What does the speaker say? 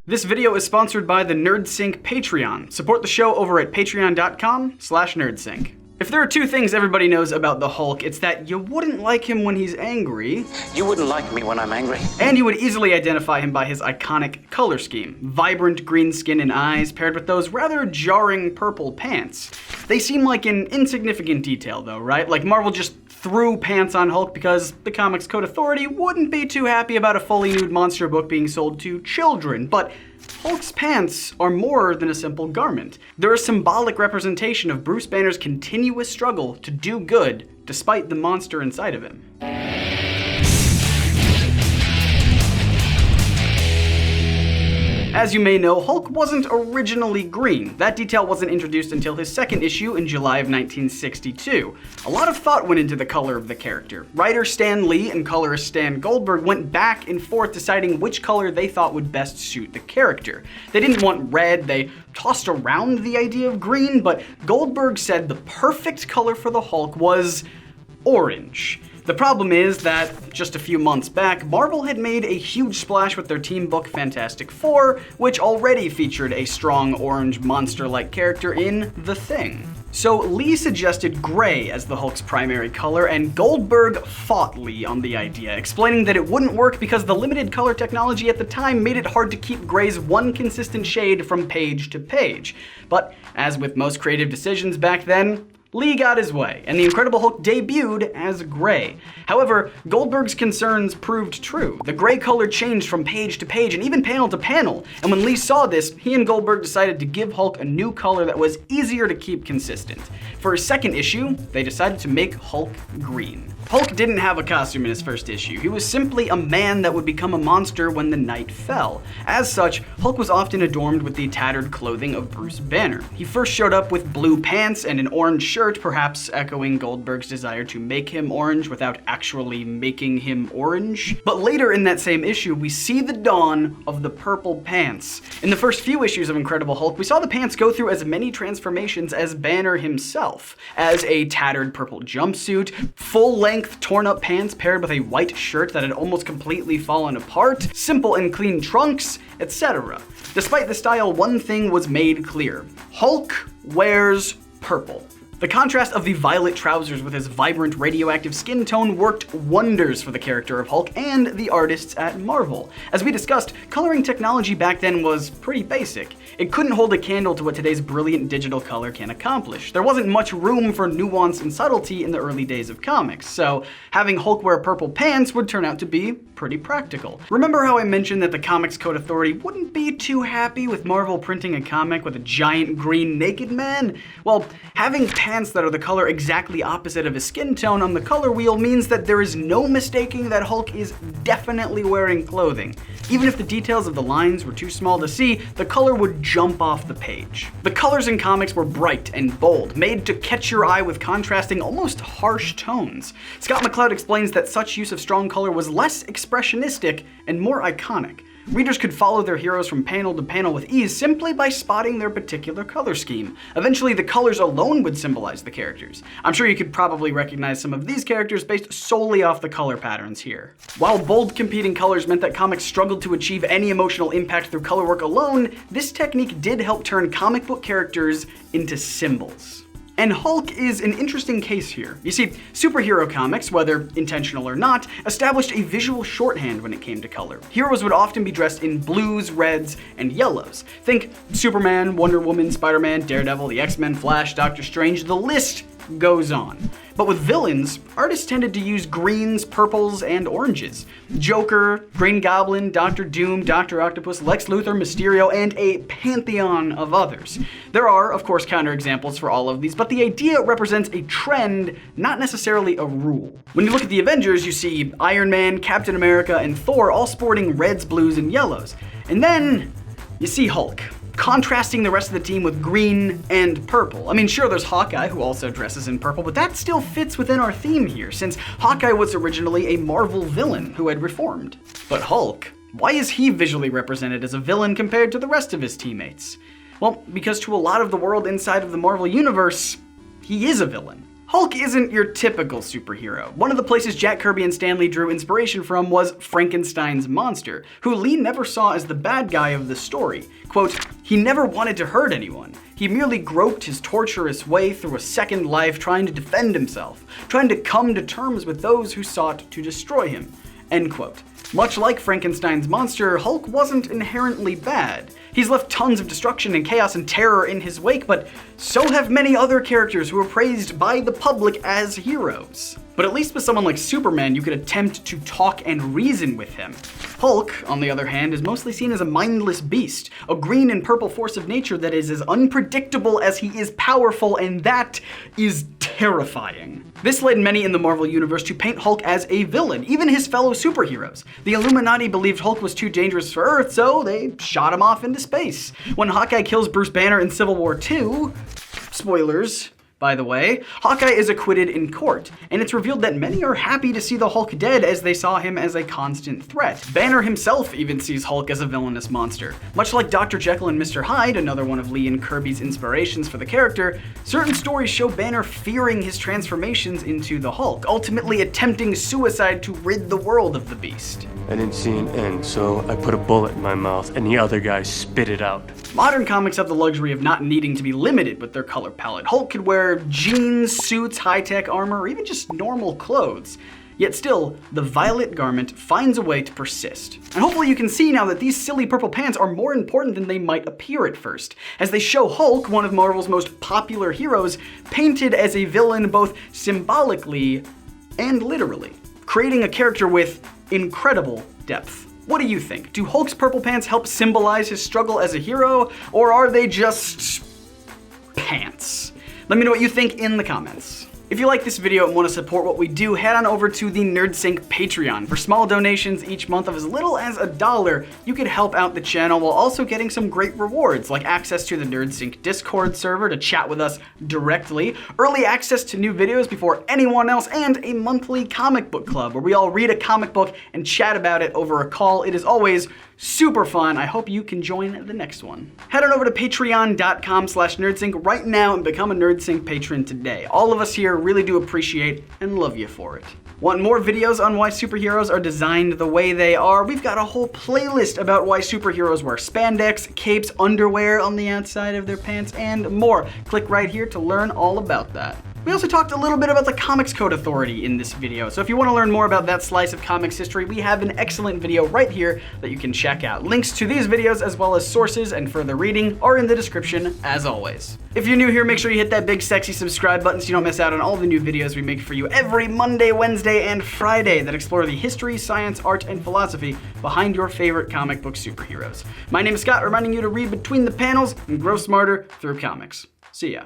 This video is sponsored by the NerdSync Patreon. Support the show over at patreon.com/NerdSync. If there are two things everybody knows about the Hulk, it's that you wouldn't like him when he's angry. You wouldn't like me when I'm angry. And you would easily identify him by his iconic color scheme. Vibrant green skin and eyes paired with those rather jarring purple pants. They seem like an insignificant detail though, right? Like Marvel just threw pants on Hulk because the Comics Code Authority wouldn't be too happy about a fully nude monster book being sold to children. But Hulk's pants are more than a simple garment. They're a symbolic representation of Bruce Banner's continuous struggle to do good despite the monster inside of him. As you may know, Hulk wasn't originally green. That detail wasn't introduced until his second issue in July of 1962. A lot of thought went into the color of the character. Writer Stan Lee and colorist Stan Goldberg went back and forth deciding which color they thought would best suit the character. They didn't want red, they tossed around the idea of green, but Goldberg said the perfect color for the Hulk was orange. The problem is that, just a few months back, Marvel had made a huge splash with their team book Fantastic Four, which already featured a strong orange monster-like character in The Thing. So Lee suggested gray as the Hulk's primary color, and Goldberg fought Lee on the idea, explaining that it wouldn't work because the limited color technology at the time made it hard to keep gray's one consistent shade from page to page. But as with most creative decisions back then, Lee got his way, and the Incredible Hulk debuted as gray. However, Goldberg's concerns proved true. The gray color changed from page to page and even panel to panel, and when Lee saw this, he and Goldberg decided to give Hulk a new color that was easier to keep consistent. For his second issue, they decided to make Hulk green. Hulk didn't have a costume in his first issue. He was simply a man that would become a monster when the night fell. As such, Hulk was often adorned with the tattered clothing of Bruce Banner. He first showed up with blue pants and an orange shirt, perhaps echoing Goldberg's desire to make him orange without actually making him orange. But later in that same issue, we see the dawn of the purple pants. In the first few issues of Incredible Hulk, we saw the pants go through as many transformations as Banner himself. As a tattered purple jumpsuit, full-length torn-up pants paired with a white shirt that had almost completely fallen apart, simple and clean trunks, etc. Despite the style, one thing was made clear. Hulk wears purple. The contrast of the violet trousers with his vibrant radioactive skin tone worked wonders for the character of Hulk and the artists at Marvel. As we discussed, coloring technology back then was pretty basic. It couldn't hold a candle to what today's brilliant digital color can accomplish. There wasn't much room for nuance and subtlety in the early days of comics, so having Hulk wear purple pants would turn out to be pretty practical. Remember how I mentioned that the Comics Code Authority wouldn't be too happy with Marvel printing a comic with a giant green naked man? Well, having pants that are the color exactly opposite of his skin tone on the color wheel means that there is no mistaking that Hulk is definitely wearing clothing. Even if the details of the lines were too small to see, the color would jump off the page. The colors in comics were bright and bold, made to catch your eye with contrasting, almost harsh tones. Scott McCloud explains that such use of strong color was less expressionistic and more iconic. Readers could follow their heroes from panel to panel with ease simply by spotting their particular color scheme. Eventually, the colors alone would symbolize the characters. I'm sure you could probably recognize some of these characters based solely off the color patterns here. While bold competing colors meant that comics struggled to achieve any emotional impact through color work alone, this technique did help turn comic book characters into symbols. And Hulk is an interesting case here. You see, superhero comics, whether intentional or not, established a visual shorthand when it came to color. Heroes would often be dressed in blues, reds, and yellows. Think Superman, Wonder Woman, Spider-Man, Daredevil, the X-Men, Flash, Doctor Strange, the list goes on. But with villains, artists tended to use greens, purples, and oranges. Joker, Green Goblin, Doctor Doom, Dr. Octopus, Lex Luthor, Mysterio, and a pantheon of others. There are, of course, counterexamples for all of these, but the idea represents a trend, not necessarily a rule. When you look at the Avengers, you see Iron Man, Captain America, and Thor all sporting reds, blues, and yellows. And then you see Hulk, contrasting the rest of the team with green and purple. I mean, sure, there's Hawkeye, who also dresses in purple, but that still fits within our theme here, since Hawkeye was originally a Marvel villain who had reformed. But Hulk, why is he visually represented as a villain compared to the rest of his teammates? Well, because to a lot of the world inside of the Marvel Universe, he is a villain. Hulk isn't your typical superhero. One of the places Jack Kirby and Stan Lee drew inspiration from was Frankenstein's monster, who Lee never saw as the bad guy of the story. Quote, "He never wanted to hurt anyone. He merely groped his torturous way through a second life trying to defend himself, trying to come to terms with those who sought to destroy him." End quote. Much like Frankenstein's monster, Hulk wasn't inherently bad. He's left tons of destruction and chaos and terror in his wake, but so have many other characters who are praised by the public as heroes. But at least with someone like Superman, you could attempt to talk and reason with him. Hulk, on the other hand, is mostly seen as a mindless beast, a green and purple force of nature that is as unpredictable as he is powerful, and that is terrifying. This led many in the Marvel Universe to paint Hulk as a villain, even his fellow superheroes. The Illuminati believed Hulk was too dangerous for Earth, so they shot him off into space. When Hawkeye kills Bruce Banner in Civil War II, spoilers, by the way, Hawkeye is acquitted in court, and it's revealed that many are happy to see the Hulk dead as they saw him as a constant threat. Banner himself even sees Hulk as a villainous monster. Much like Dr. Jekyll and Mr. Hyde, another one of Lee and Kirby's inspirations for the character, certain stories show Banner fearing his transformations into the Hulk, ultimately attempting suicide to rid the world of the beast. I didn't see an end, so I put a bullet in my mouth and the other guy spit it out. Modern comics have the luxury of not needing to be limited with their color palette. Hulk could wear jeans, suits, high-tech armor, or even just normal clothes. Yet still, the violet garment finds a way to persist. And hopefully you can see now that these silly purple pants are more important than they might appear at first, as they show Hulk, one of Marvel's most popular heroes, painted as a villain both symbolically and literally, creating a character with incredible depth. What do you think? Do Hulk's purple pants help symbolize his struggle as a hero, or are they just pants? Let me know what you think in the comments. If you like this video and want to support what we do, head on over to the NerdSync Patreon. For small donations each month of as little as $1, you could help out the channel while also getting some great rewards, like access to the NerdSync Discord server to chat with us directly, early access to new videos before anyone else, and a monthly comic book club where we all read a comic book and chat about it over a call. It is always super fun. I hope you can join the next one. Head on over to patreon.com/nerdsync right now and become a NerdSync patron today. All of us here really do appreciate and love you for it. Want more videos on why superheroes are designed the way they are? We've got a whole playlist about why superheroes wear spandex, capes, underwear on the outside of their pants, and more. Click right here to learn all about that. We also talked a little bit about the Comics Code Authority in this video, so if you want to learn more about that slice of comics history, we have an excellent video right here that you can check out. Links to these videos, as well as sources and further reading, are in the description, as always. If you're new here, make sure you hit that big sexy subscribe button so you don't miss out on all the new videos we make for you every Monday, Wednesday, and Friday that explore the history, science, art, and philosophy behind your favorite comic book superheroes. My name is Scott, reminding you to read between the panels and grow smarter through comics. See ya.